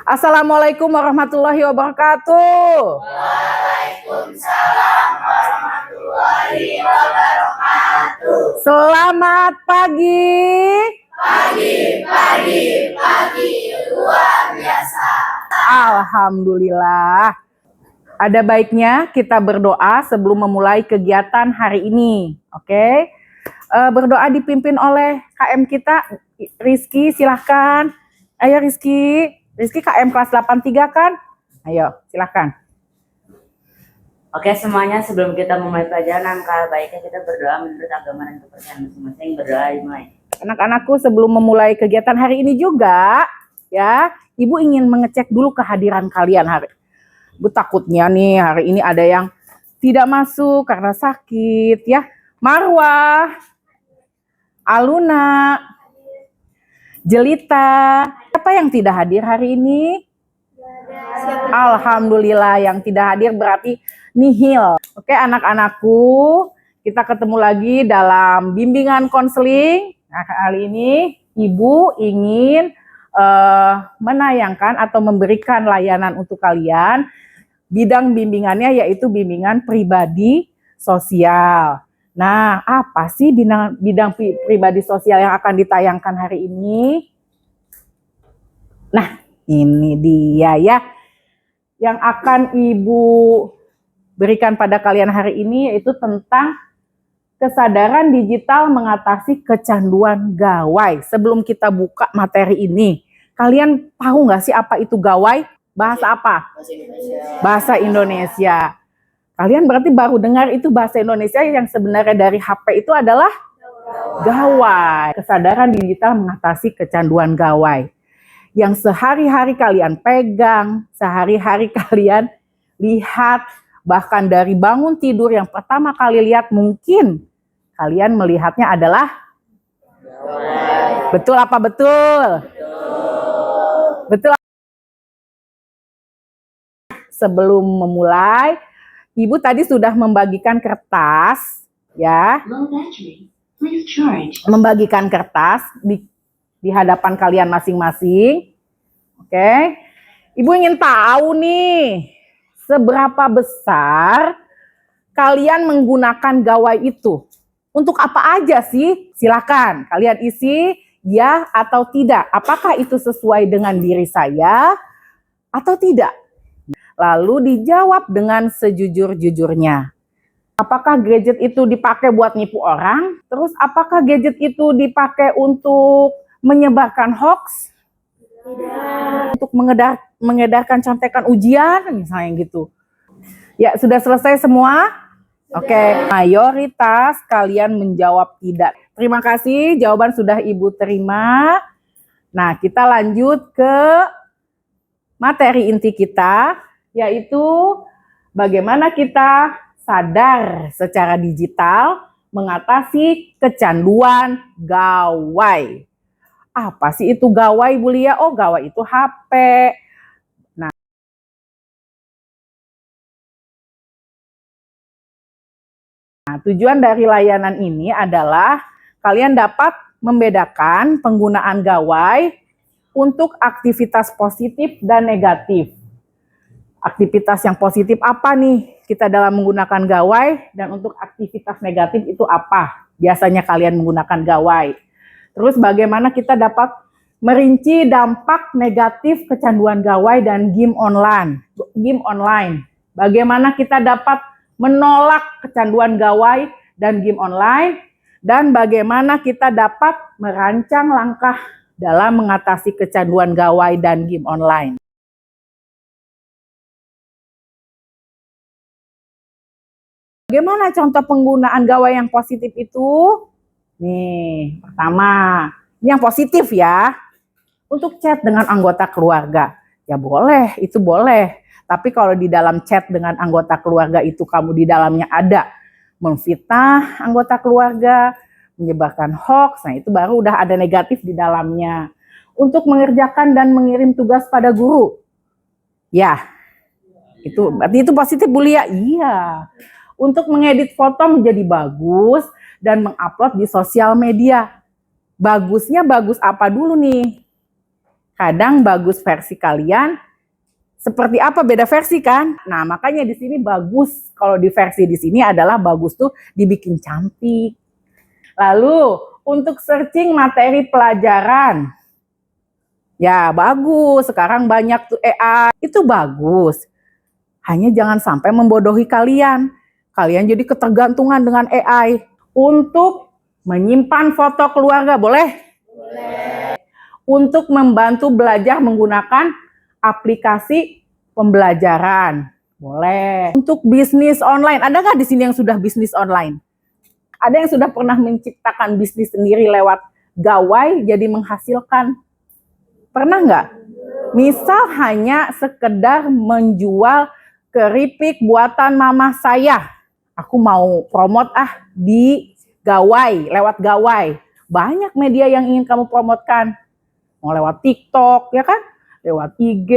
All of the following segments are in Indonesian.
Assalamualaikum warahmatullahi wabarakatuh. Waalaikumsalam warahmatullahi wabarakatuh. Selamat pagi. Pagi luar biasa. Alhamdulillah. Ada baiknya kita berdoa sebelum memulai kegiatan hari ini. Oke? Berdoa dipimpin oleh KM kita, Rizky, silahkan. Ayo Rizky. Rizky KM kelas 83 kan? Ayo, silahkan. Oke semuanya, sebelum kita memulai pelajaran, angka baiknya kita berdoa menurut agama dan kepercayaan masing-masing. Berdoa dimulai. Anak-anakku, sebelum memulai kegiatan hari ini juga, ya, Ibu ingin mengecek dulu kehadiran kalian hari. Ibu takutnya nih hari ini ada yang tidak masuk karena sakit, ya. Marwah, Aluna, Jelita, siapa yang tidak hadir hari ini? Alhamdulillah, yang tidak hadir berarti nihil. Oke anak-anakku, kita ketemu lagi dalam bimbingan konseling. Nah, kali ini Ibu ingin menayangkan atau memberikan layanan untuk kalian. Bidang bimbingannya yaitu bimbingan pribadi sosial. Nah, apa sih bidang pribadi sosial yang akan ditayangkan hari ini? Nah, ini dia ya. Yang akan Ibu berikan pada kalian hari ini yaitu tentang kesadaran digital mengatasi kecanduan gawai. Sebelum kita buka materi ini, kalian tahu nggak sih apa itu gawai? Bahasa apa? Bahasa Indonesia. Kalian berarti baru dengar itu bahasa Indonesia yang sebenarnya dari HP itu adalah gawai. Kesadaran digital mengatasi kecanduan gawai. Yang sehari-hari kalian pegang, sehari-hari kalian lihat, bahkan dari bangun tidur yang pertama kali lihat mungkin kalian melihatnya adalah gawai. Betul apa betul? Betul. Sebelum memulai, Ibu tadi sudah membagikan kertas, ya. Membagikan kertas di hadapan kalian masing-masing. Oke. Ibu ingin tahu nih, seberapa besar kalian menggunakan gawai itu? Untuk apa aja sih? Silakan kalian isi ya atau tidak. Apakah itu sesuai dengan diri saya atau tidak? Lalu dijawab dengan sejujur-jujurnya. Apakah gadget itu dipakai buat nipu orang? Terus apakah gadget itu dipakai untuk menyebarkan hoax? Tidak. Untuk mengedarkan contekan ujian misalnya gitu. Ya, sudah selesai semua? Oke. Mayoritas kalian menjawab tidak. Terima kasih, jawaban sudah Ibu terima. Nah, kita lanjut ke materi inti kita, yaitu bagaimana kita sadar secara digital mengatasi kecanduan gawai. Apa sih itu gawai, Bu Lia? Oh, gawai itu HP. Nah, tujuan dari layanan ini adalah kalian dapat membedakan penggunaan gawai untuk aktivitas positif dan negatif. Aktivitas yang positif apa nih kita dalam menggunakan gawai, dan untuk aktivitas negatif itu apa biasanya kalian menggunakan gawai. Terus bagaimana kita dapat merinci dampak negatif kecanduan gawai dan game online. Bagaimana kita dapat menolak kecanduan gawai dan game online, dan bagaimana kita dapat merancang langkah dalam mengatasi kecanduan gawai dan game online. Bagaimana contoh penggunaan gawai yang positif itu? Nih, pertama, ini yang positif ya. Untuk chat dengan anggota keluarga. Ya boleh, itu boleh. Tapi kalau di dalam chat dengan anggota keluarga itu kamu di dalamnya ada memfitnah anggota keluarga, menyebarkan hoax, nah itu baru udah ada negatif di dalamnya. Untuk mengerjakan dan mengirim tugas pada guru. Ya, itu berarti itu positif, Bu Lia? Iya. Untuk mengedit foto menjadi bagus dan mengupload di sosial media. Bagusnya bagus apa dulu nih? Kadang bagus versi kalian, seperti apa beda versi kan? Nah, makanya di sini bagus. Kalau di versi di sini adalah bagus tuh dibikin cantik. Lalu untuk searching materi pelajaran, ya bagus. Sekarang banyak tuh AI, itu bagus. Hanya jangan sampai membodohi kalian. Kalian jadi ketergantungan dengan AI. Untuk menyimpan foto keluarga, boleh? Boleh. Untuk membantu belajar menggunakan aplikasi pembelajaran, boleh. Untuk bisnis online, ada nggak di sini yang sudah bisnis online? Ada yang sudah pernah menciptakan bisnis sendiri lewat gawai jadi menghasilkan? Pernah nggak? Misal hanya sekedar menjual keripik buatan mama saya. Aku mau promote di gawai, lewat gawai. Banyak media yang ingin kamu promotkan. Mau lewat TikTok, ya kan? Lewat IG,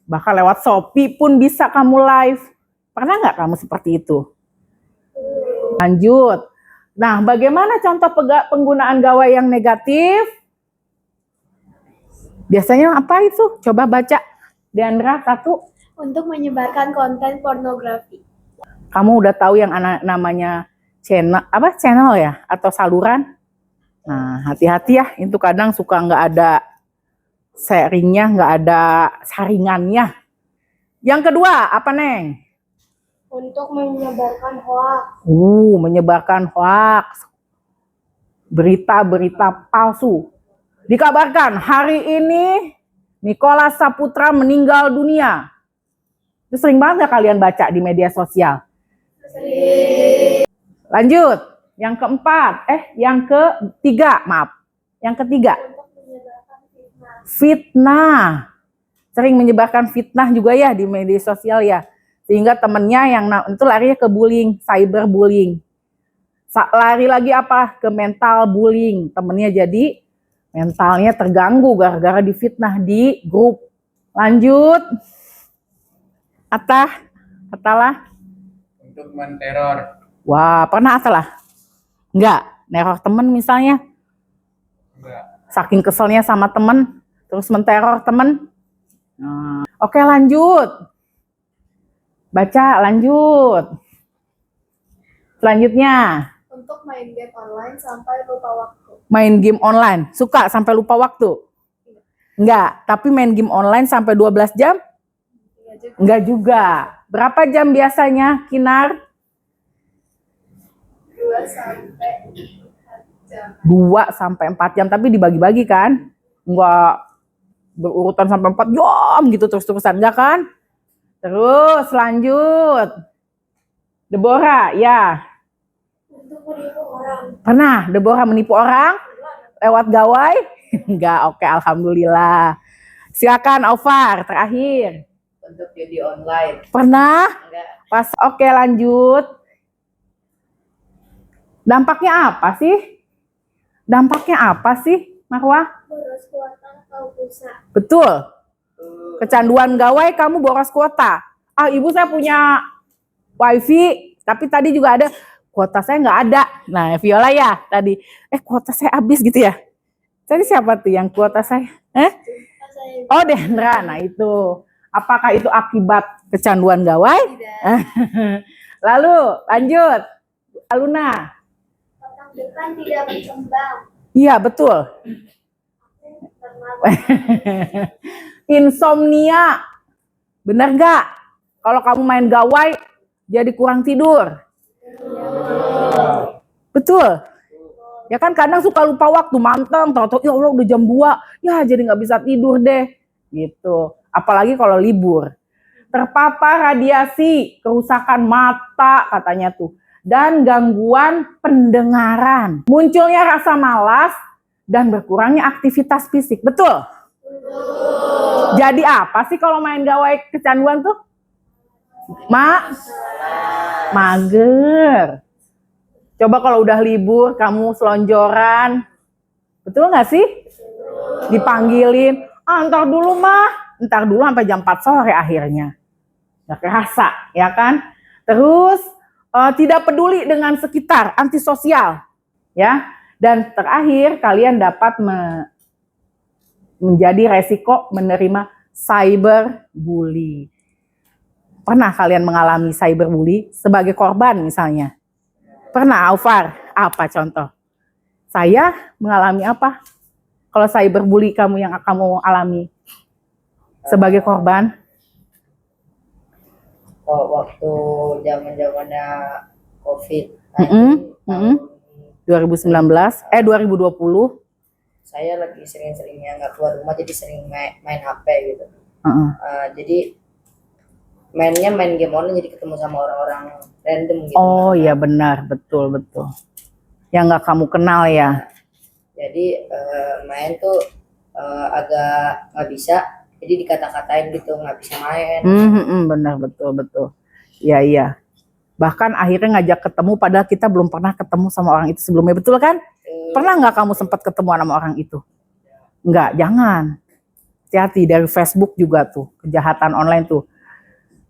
bahkan lewat Shopee pun bisa kamu live. Pernah nggak kamu seperti itu? Lanjut. Nah, bagaimana contoh penggunaan gawai yang negatif? Biasanya apa itu? Coba baca. Deandra, satu. Untuk menyebarkan konten pornografi. Kamu udah tahu yang namanya channel ya? Atau saluran? Nah, hati-hati ya. Itu kadang suka nggak ada sharingnya, nggak ada saringannya. Yang kedua, apa Neng? Untuk menyebarkan hoax. Menyebarkan hoax. Berita-berita palsu. Dikabarkan hari ini Nicholas Saputra meninggal dunia. Itu sering banget gak kalian baca di media sosial? Sering. Lanjut. Yang keempat, yang ketiga, maaf. Yang ketiga. Fitnah. Sering menyebarkan fitnah juga ya di media sosial ya. Sehingga temennya yang itu larinya ke bullying, cyberbullying. Lari lagi apa? Ke mental bullying. Temennya jadi mentalnya terganggu gara-gara difitnah di grup. Lanjut. Atalah. Untuk menteror. Wah, pernah Atalah? Enggak, neror temen misalnya. Enggak. Saking keselnya sama temen, terus menteror temen. Oke, lanjut. Baca, lanjut. Selanjutnya. Untuk main game online sampai lupa waktu. Main game online, suka sampai lupa waktu? Enggak, tapi main game online sampai 12 jam? Enggak juga. Berapa jam biasanya, Kinar? 2 sampai 4 jam. 2 sampai 4 jam, tapi dibagi-bagi kan? Enggak berurutan sampai 4 jam gitu terus-terusan, enggak kan? Terus lanjut. Deborah, ya. Untuk menipu orang. Pernah Deborah menipu orang lewat gawai? Enggak, oke, alhamdulillah. Silakan Aufar, terakhir. Untuk judi online. Pernah? Enggak. Pas, oke, lanjut. Dampaknya apa sih? Marwah? Boros kuota atau pulsa. Betul. Kecanduan gawai kamu boros kuota. Ibu saya punya wifi, tapi tadi juga ada kuota saya nggak ada. Nah, Viola ya tadi. Kuota saya habis gitu ya. Tadi siapa tuh yang kuota saya? Oh, Deandra. Nah, itu. Apakah itu akibat kecanduan gawai? Tidak. Lalu, lanjut. Aluna. Otak depan tidak berkembang. Iya, betul. Insomnia. Bener nggak? Kalau kamu main gawai, jadi kurang tidur. Betul. Ya kan kadang suka lupa waktu, manteng, tahu-tahu ya Allah udah jam 2, ya jadi nggak bisa tidur deh. Gitu. Apalagi kalau libur. Terpapar radiasi, kerusakan mata katanya tuh. Dan gangguan pendengaran. Munculnya rasa malas dan berkurangnya aktivitas fisik. Betul? Jadi apa sih kalau main gawai kecanduan tuh? Mager. Coba kalau udah libur, kamu selonjoran. Betul nggak sih? Dipanggilin, ntar dulu mah. Ntar dulu sampai jam 4 sore akhirnya. Nggak kerasa, ya kan? Terus, tidak peduli dengan sekitar, antisosial. Ya. Dan terakhir, kalian dapat menjadi resiko menerima cyberbully. Pernah kalian mengalami cyberbully sebagai korban misalnya? Pernah, Aufar? Apa contoh? Saya mengalami apa? Kalau cyberbully kamu yang kamu alami sebagai korban? Oh, waktu zaman-zamannya COVID Mm-mm. 2019, 2020. saya lagi sering-seringnya nggak keluar rumah, jadi sering main HP gitu. Uh-uh. Jadi mainnya main game online, jadi ketemu sama orang-orang random gitu. Oh iya benar, betul. Yang nggak kamu kenal ya. Jadi main tuh agak nggak bisa, jadi dikata-katain gitu, nggak bisa main. Benar, betul. Iya. Bahkan akhirnya ngajak ketemu padahal kita belum pernah ketemu sama orang itu sebelumnya, betul kan? Pernah nggak kamu sempat ketemu sama orang itu? Nggak, jangan. Hati-hati, dari Facebook juga tuh, kejahatan online tuh.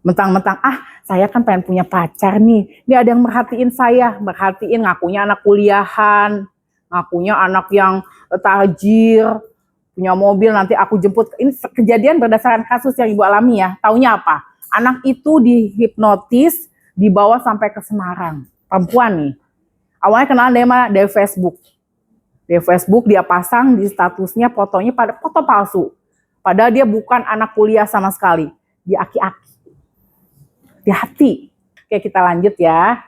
Mentang-mentang, saya kan pengen punya pacar nih. Ini ada yang merhatiin saya, ngakunya anak kuliahan, ngakunya anak yang tajir, punya mobil, nanti aku jemput. Ini kejadian berdasarkan kasus yang Ibu alami ya. Taunya apa? Anak itu dihipnotis, dibawa sampai ke Semarang. Perempuan nih. Awalnya kenal dari Facebook. Di Facebook dia pasang di statusnya fotonya pada foto palsu. Padahal dia bukan anak kuliah sama sekali. Dia aki-aki. Hati-hati. Oke, kita lanjut ya.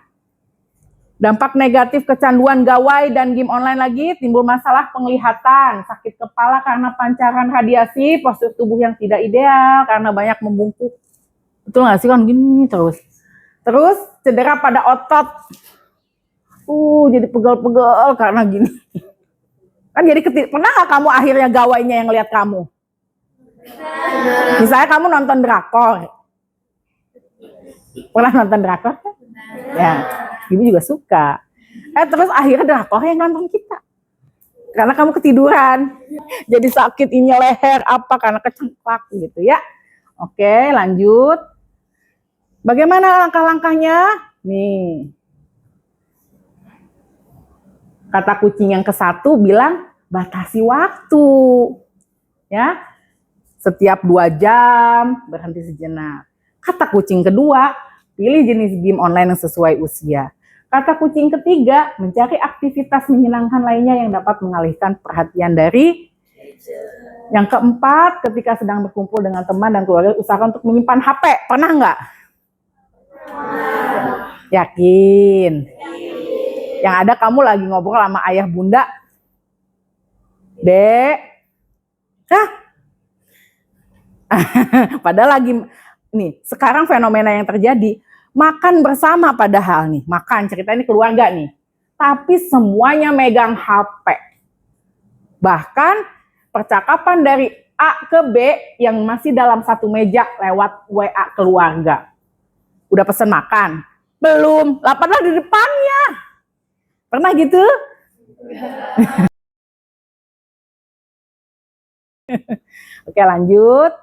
Dampak negatif kecanduan gawai dan game online lagi, timbul masalah penglihatan, sakit kepala karena pancaran radiasi, postur tubuh yang tidak ideal karena banyak membungkuk. Betul nggak sih kan gini terus? Terus cedera pada otot. Jadi pegel-pegel karena gini. Kan jadi pernah nggak kamu akhirnya gawainya yang lihat kamu? Misalnya kamu nonton drakor. Pernah nonton drakor? Ya, Ibu juga suka. Terus akhirnya drakor yang nonton kita. Karena kamu ketiduran. Jadi sakit ini leher apa karena kecengklak gitu ya. Oke, lanjut. Bagaimana langkah-langkahnya? Nih. Kata kucing yang ke-1 bilang batasi waktu. Ya. Setiap 2 jam berhenti sejenak. Kata kucing kedua, pilih jenis game online yang sesuai usia. Kata kucing ketiga, mencari aktivitas menyenangkan lainnya yang dapat mengalihkan perhatian dari. Yang keempat, ketika sedang berkumpul dengan teman dan keluarga, usahakan untuk menyimpan HP. Pernah nggak? Yakin? Yang ada kamu lagi ngobrol sama ayah bunda. Dek. Padahal lagi, nih, sekarang fenomena yang terjadi, makan bersama padahal nih, makan, cerita ini keluarga nih. Tapi semuanya megang HP. Bahkan percakapan dari A ke B yang masih dalam satu meja lewat WA keluarga. Udah pesen makan? Belum, lah padahal di depannya. Pernah gitu? Oke, lanjut.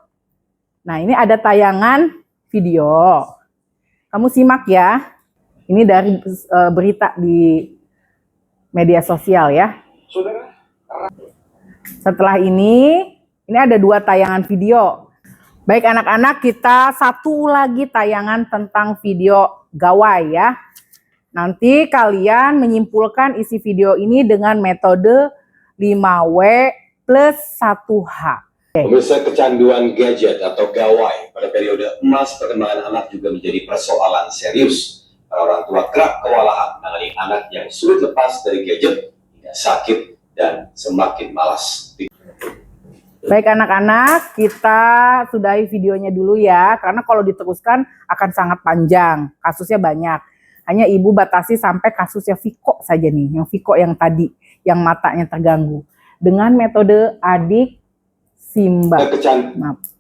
Nah, ini ada tayangan video. Kamu simak ya. Ini dari berita di media sosial ya. Setelah ini ada 2 tayangan video. Baik anak-anak, kita satu lagi tayangan tentang video gawai ya. Nanti kalian menyimpulkan isi video ini dengan metode 5W plus 1H. Pemirsa, kecanduan gadget atau gawai pada periode emas perkembangan anak juga menjadi persoalan serius. Para orang tua kerap kewalahan menangani anak yang sulit lepas dari gadget hingga sakit dan semakin malas. Baik anak-anak, kita sudahi videonya dulu ya, karena kalau diteruskan akan sangat panjang, kasusnya banyak. Hanya Ibu batasi sampai kasusnya Viko saja nih, yang Viko yang tadi, yang matanya terganggu. Dengan metode adik Simba.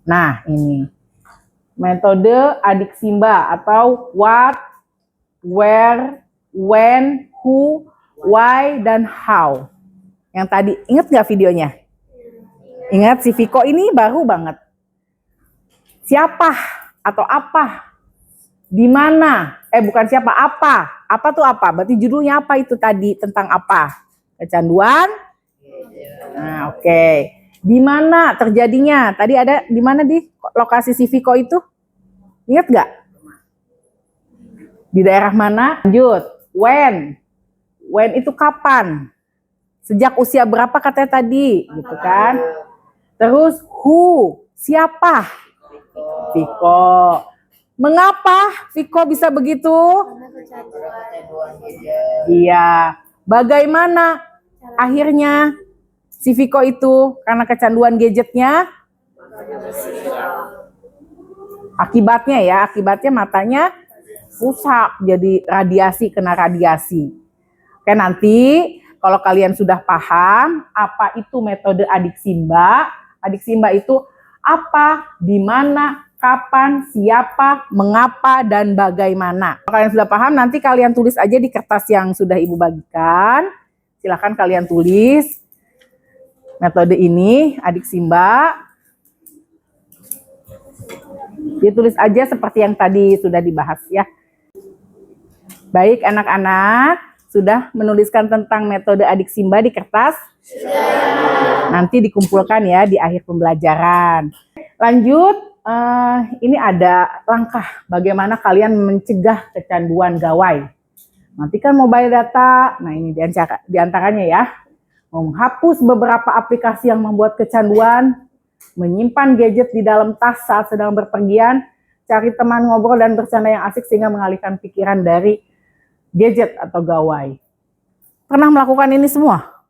Nah ini, metode adik Simba atau what, where, when, who, why, dan how. Yang tadi, ingat gak videonya? Ingat si Viko ini baru banget. Siapa atau apa? Di mana? Bukan siapa, apa? Apa tuh apa? Berarti judulnya apa itu tadi? Tentang apa? Kecanduan? Nah, oke. Di mana terjadinya? Tadi ada di mana di lokasi si Viko itu? Ingat nggak? Di daerah mana? Lanjut. When? When itu kapan? Sejak usia berapa katanya tadi? Gitu kan? Terus who? Siapa? Viko. Mengapa Viko bisa begitu? Kecanduan gadget. Iya. Bagaimana akhirnya si Viko itu karena kecanduan gadgetnya? Akibatnya matanya rusak, jadi radiasi, kena radiasi. Oke, nanti kalau kalian sudah paham apa itu metode adik Simba itu apa, di mana, kapan, siapa, mengapa, dan bagaimana. Kalau kalian sudah paham, nanti kalian tulis aja di kertas yang sudah Ibu bagikan. Silakan kalian tulis metode ini, adik Simba. Dia tulis aja seperti yang tadi sudah dibahas ya. Baik anak-anak, sudah menuliskan tentang metode adik Simba di kertas? Nanti dikumpulkan ya di akhir pembelajaran. Lanjut. Ini ada langkah bagaimana kalian mencegah kecanduan gawai. Matikan mobile data. Nah ini diantaranya ya. Menghapus beberapa aplikasi yang membuat kecanduan. Menyimpan gadget di dalam tas saat sedang berpergian. Cari teman ngobrol dan bercanda yang asik sehingga mengalihkan pikiran dari gadget atau gawai. Pernah melakukan ini semua?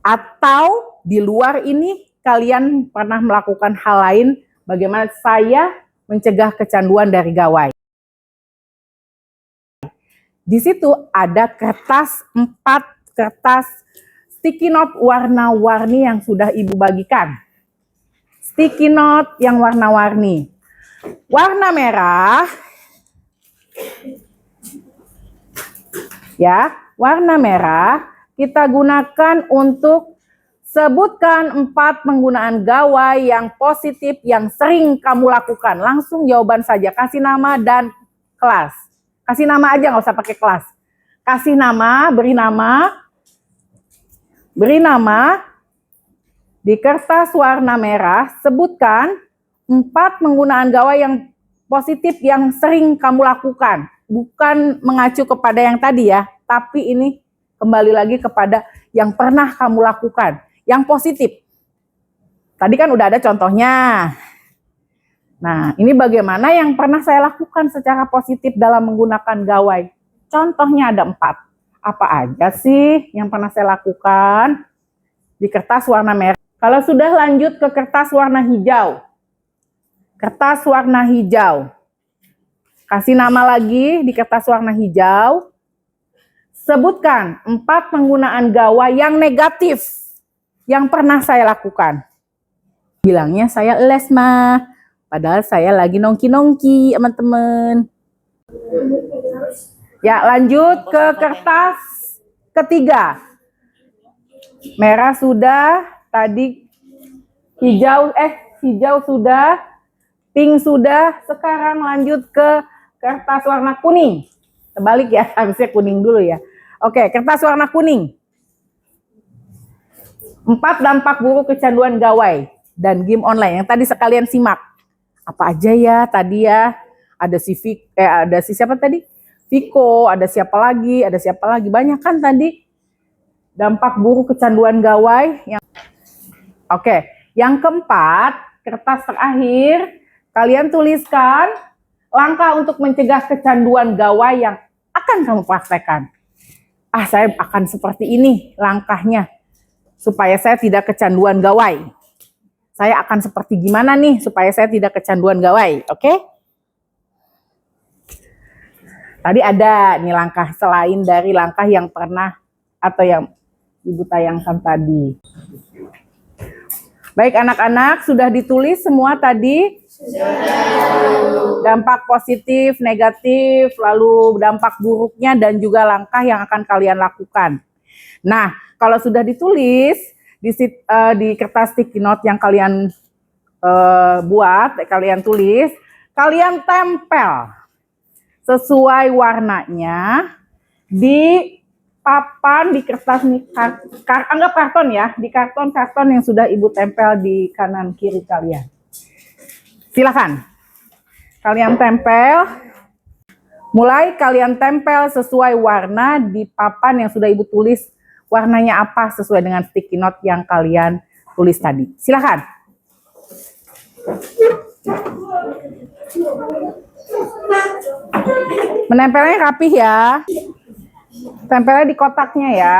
Atau di luar ini kalian pernah melakukan hal lain, bagaimana saya mencegah kecanduan dari gawai. Di situ ada kertas, 4 kertas sticky note warna-warni yang sudah Ibu bagikan. Sticky note yang warna-warni. Warna merah, ya, warna merah kita gunakan untuk sebutkan 4 penggunaan gawai yang positif yang sering kamu lakukan. Langsung jawaban saja. Kasih nama dan kelas. Kasih nama aja, nggak usah pakai kelas. Kasih nama, beri nama. Beri nama. Di kertas warna merah, sebutkan 4 penggunaan gawai yang positif yang sering kamu lakukan. Bukan mengacu kepada yang tadi ya, tapi ini kembali lagi kepada yang pernah kamu lakukan. Yang positif. Tadi kan udah ada contohnya. Nah, ini bagaimana yang pernah saya lakukan secara positif dalam menggunakan gawai. Contohnya ada 4. Apa aja sih yang pernah saya lakukan di kertas warna merah? Kalau sudah lanjut ke kertas warna hijau. Kertas warna hijau. Kasih nama lagi di kertas warna hijau. Sebutkan 4 penggunaan gawai yang negatif yang pernah saya lakukan. Bilangnya saya les mah, padahal saya lagi nongki-nongki teman-teman. Ya, lanjut ke kertas ketiga. Merah sudah, tadi hijau sudah, pink sudah, sekarang lanjut ke kertas warna kuning. Terbalik ya, harusnya kuning dulu ya. Oke, kertas warna kuning. 4 dampak buruk kecanduan gawai dan game online yang tadi sekalian simak. Apa aja ya tadi ya? Ada si siapa tadi? Viko, ada siapa lagi? Banyak kan tadi dampak buruk kecanduan gawai yang. Oke, yang keempat, kertas terakhir, kalian tuliskan langkah untuk mencegah kecanduan gawai yang akan kamu praktekkan. Saya akan seperti ini langkahnya. Supaya saya tidak kecanduan gawai. Saya akan seperti gimana nih supaya saya tidak kecanduan gawai, oke? Tadi ada nih langkah selain dari langkah yang pernah atau yang Ibu tayangkan tadi. Baik anak-anak, sudah ditulis semua tadi? Dampak positif, negatif, lalu dampak buruknya dan juga langkah yang akan kalian lakukan. Nah, kalau sudah ditulis di kertas sticky note yang kalian kalian tulis, kalian tempel sesuai warnanya di papan di kertas nih, anggap karton ya, di karton-karton yang sudah Ibu tempel di kanan kiri kalian. Silakan. Kalian tempel. Mulai kalian tempel sesuai warna di papan yang sudah Ibu tulis warnanya apa sesuai dengan sticky note yang kalian tulis tadi. Silakan. Menempelnya rapih ya. Tempelnya di kotaknya ya.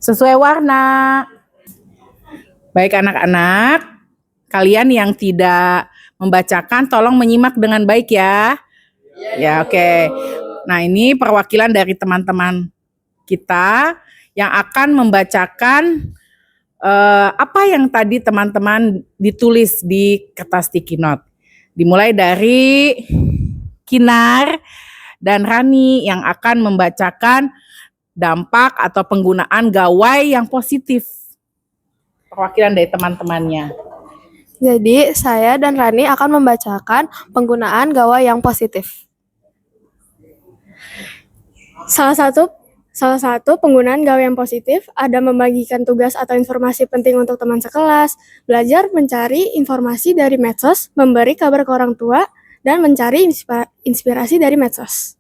Sesuai warna. Baik anak-anak, kalian yang tidak membacakan tolong menyimak dengan baik ya. Ya, oke. Nah, ini perwakilan dari teman-teman kita yang akan membacakan apa yang tadi teman-teman ditulis di kertas sticky note. Dimulai dari Kinar dan Rani yang akan membacakan dampak atau penggunaan gawai yang positif. Perwakilan dari teman-temannya. Jadi, saya dan Rani akan membacakan penggunaan gawai yang positif. Salah satu penggunaan gawai yang positif ada membagikan tugas atau informasi penting untuk teman sekelas, belajar mencari informasi dari medsos, memberi kabar ke orang tua, dan mencari inspirasi dari medsos.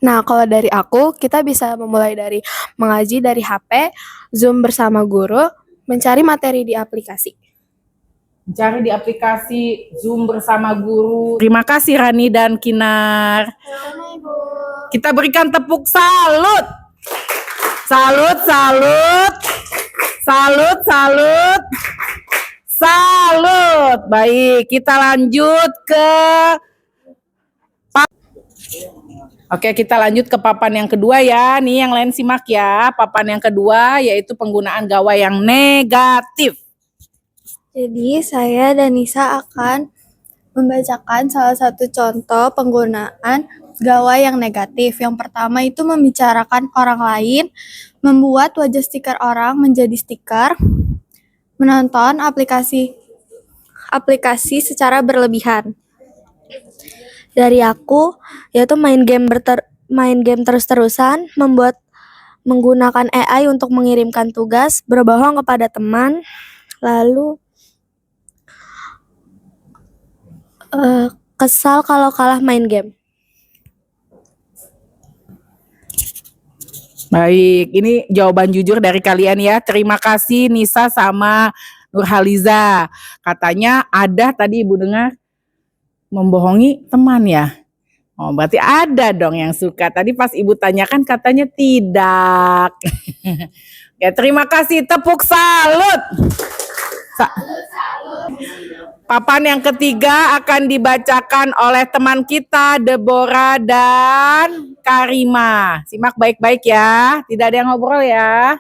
Nah, kalau dari aku, kita bisa memulai dari mengaji dari HP, Zoom bersama guru, mencari materi di aplikasi. Mencari di aplikasi Zoom bersama guru. Terima kasih Rani dan Kinar. Kita berikan tepuk salut. Salut, salut. Salut, salut. Salut. Baik, kita lanjut ke Oke, kita lanjut ke papan yang kedua ya. Nih yang lain simak ya. Papan yang kedua yaitu penggunaan gawai yang negatif. Jadi, saya dan Nisa akan membacakan salah satu contoh penggunaan gawai yang negatif. Yang pertama itu membicarakan orang lain, membuat wajah stiker orang menjadi stiker, menonton aplikasi secara berlebihan. Dari aku, yaitu main game terus-terusan, menggunakan AI untuk mengirimkan tugas, berbohong kepada teman, lalu kesal kalau kalah main game. Baik, ini jawaban jujur dari kalian ya. Terima kasih Nisa sama Nurhaliza. Katanya ada tadi Ibu dengar membohongi teman ya. Oh, berarti ada dong yang suka. Tadi pas Ibu tanyakan katanya tidak. Ya, terima kasih. Tepuk salut. Papan yang ketiga akan dibacakan oleh teman kita Deborah dan Karima. Simak baik-baik ya. Tidak ada yang ngobrol ya.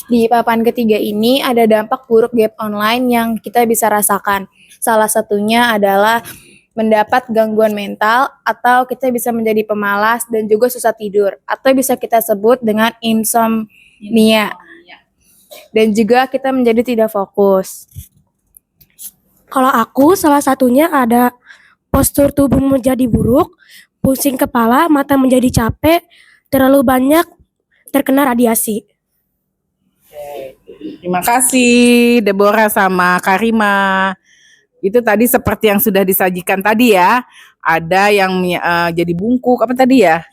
Di papan ketiga ini ada dampak buruk game online yang kita bisa rasakan. Salah satunya adalah mendapat gangguan mental atau kita bisa menjadi pemalas dan juga susah tidur atau bisa kita sebut dengan insomnia. Dan juga kita menjadi tidak fokus. Kalau aku salah satunya ada postur tubuh menjadi buruk, pusing kepala, mata menjadi capek, terlalu banyak terkena radiasi. Terima kasih Deborah sama Karima. Itu tadi seperti yang sudah disajikan tadi ya. Ada yang jadi bungkuk apa tadi ya?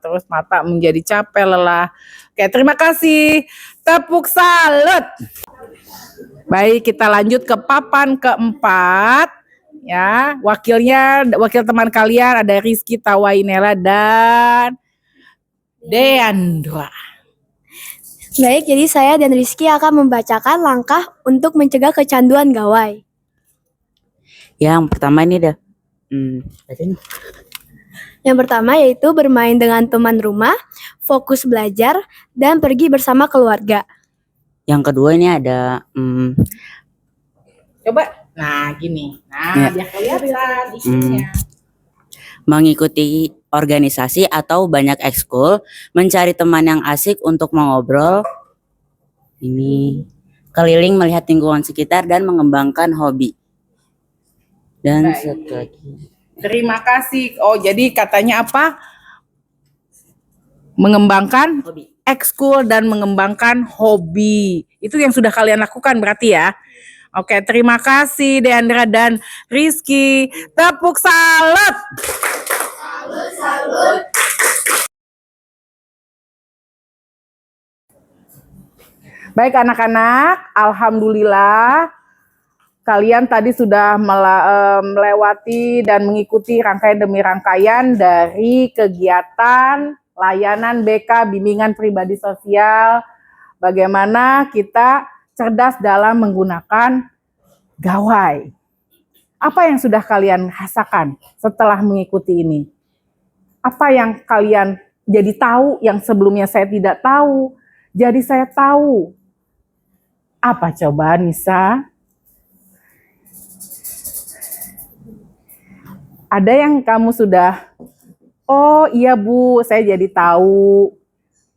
Terus mata menjadi capek, lelah. Oke, terima kasih. Tepuk salut. Baik, kita lanjut ke papan keempat. Ya, wakil teman kalian ada Rizky Tawainela dan Deandra. Baik, jadi saya dan Rizky akan membacakan langkah untuk mencegah kecanduan gawai. Yang pertama ini dah. Yang pertama yaitu bermain dengan teman rumah, fokus belajar, dan pergi bersama keluarga. Yang kedua ini ada Coba, nah gini. Nah, Ya. biar kelihatan isinya. mengikuti organisasi atau banyak ekskul, mencari teman yang asik untuk mengobrol. Ini keliling melihat lingkungan sekitar dan mengembangkan hobi. Dan Baik. satu lagi. Terima kasih. Oh, jadi katanya apa? Mengembangkan Hobi. ekskul dan mengembangkan hobi. Itu yang sudah kalian lakukan berarti ya. Oke, terima kasih Deandra dan Rizky. Tepuk salut. Baik anak-anak, alhamdulillah kalian tadi sudah melewati dan mengikuti rangkaian demi rangkaian dari kegiatan layanan BK Bimbingan Pribadi Sosial. Bagaimana kita cerdas dalam menggunakan gawai. Apa yang sudah kalian rasakan setelah mengikuti ini? Apa yang kalian jadi tahu yang sebelumnya saya tidak tahu? Jadi saya tahu. Apa coba Nisa? Ada yang kamu sudah, oh iya Bu, saya jadi tahu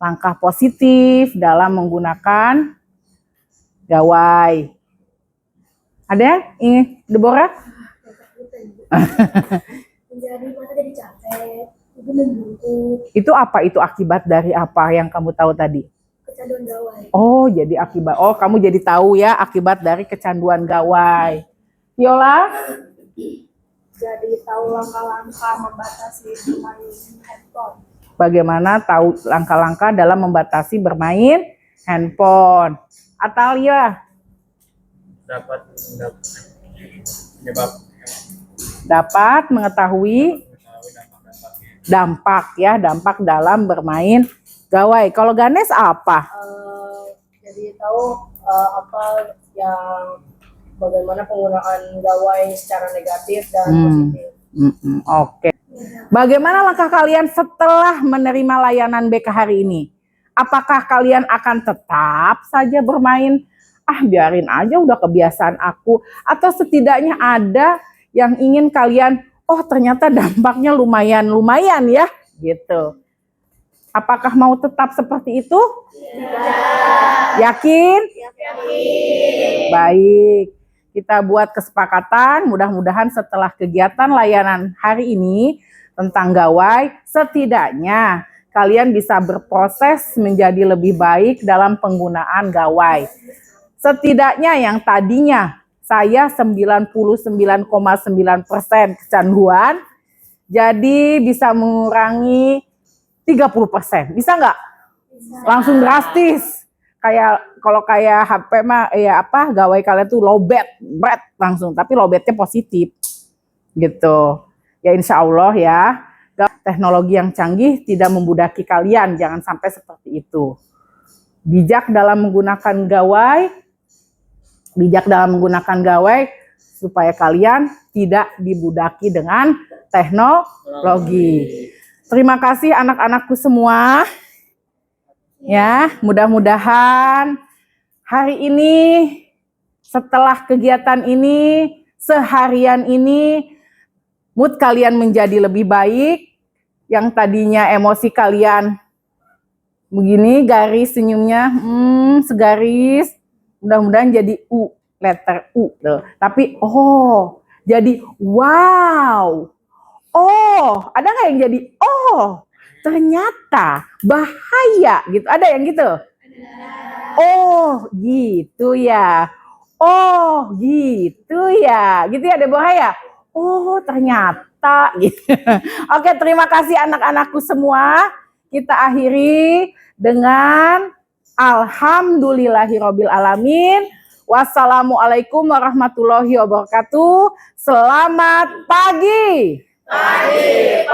langkah positif dalam menggunakan gawai. Ada? Ini Deborah? Menjadi mata jadi capek, itu membungkuk, Itu apa? Itu akibat dari apa yang kamu tahu tadi? kecanduan gawai. Oh, jadi akibat. Oh, kamu jadi tahu ya akibat dari kecanduan gawai. Yola? Jadi tahu langkah-langkah membatasi bermain handphone. Bagaimana tahu langkah-langkah dalam membatasi bermain handphone? Atalia? Dapat penyebab Dapat mengetahui dampak ya, dampak dalam bermain gawai. Kalau Ganes apa? Jadi tahu apa yang bagaimana penggunaan gawai secara negatif dan positif. Oke. Bagaimana langkah kalian setelah menerima layanan BK hari ini? Apakah kalian akan tetap saja bermain? Biarin aja udah kebiasaan aku. Atau setidaknya ada yang ingin kalian, oh ternyata dampaknya lumayan ya, gitu. Apakah mau tetap seperti itu? Yakin? Baik. Kita buat kesepakatan, mudah-mudahan setelah kegiatan layanan hari ini tentang gawai, setidaknya kalian bisa berproses menjadi lebih baik dalam penggunaan gawai. Setidaknya yang tadinya saya 99,9% kecanduan, jadi bisa mengurangi 30%. Bisa nggak? Langsung drastis. Kalau kayak HP mah ya gawai kalian tuh lowbat langsung, tapi lowbatnya positif gitu. Ya insya Allah ya, teknologi yang canggih tidak membudaki kalian, jangan sampai seperti itu. Bijak dalam menggunakan gawai supaya kalian tidak dibudaki dengan teknologi. Terima kasih anak-anakku semua. Ya, mudah-mudahan hari ini setelah kegiatan ini, seharian ini mood kalian menjadi lebih baik. Yang tadinya emosi kalian begini, garis senyumnya segaris, mudah-mudahan jadi letter U. Tapi jadi wow. Ada nggak yang jadi ternyata bahaya gitu. Ada yang gitu? Gitu ya. Gitu ya. Gitu ya, Deborah ya? Ternyata gitu. Oke, terima kasih anak-anakku semua. Kita akhiri dengan alhamdulillahirabbil alamin. Wassalamualaikum warahmatullahi wabarakatuh. Selamat pagi. Pagi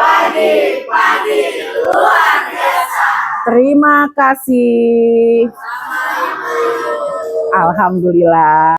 luar biasa. Terima kasih. Alhamdulillah.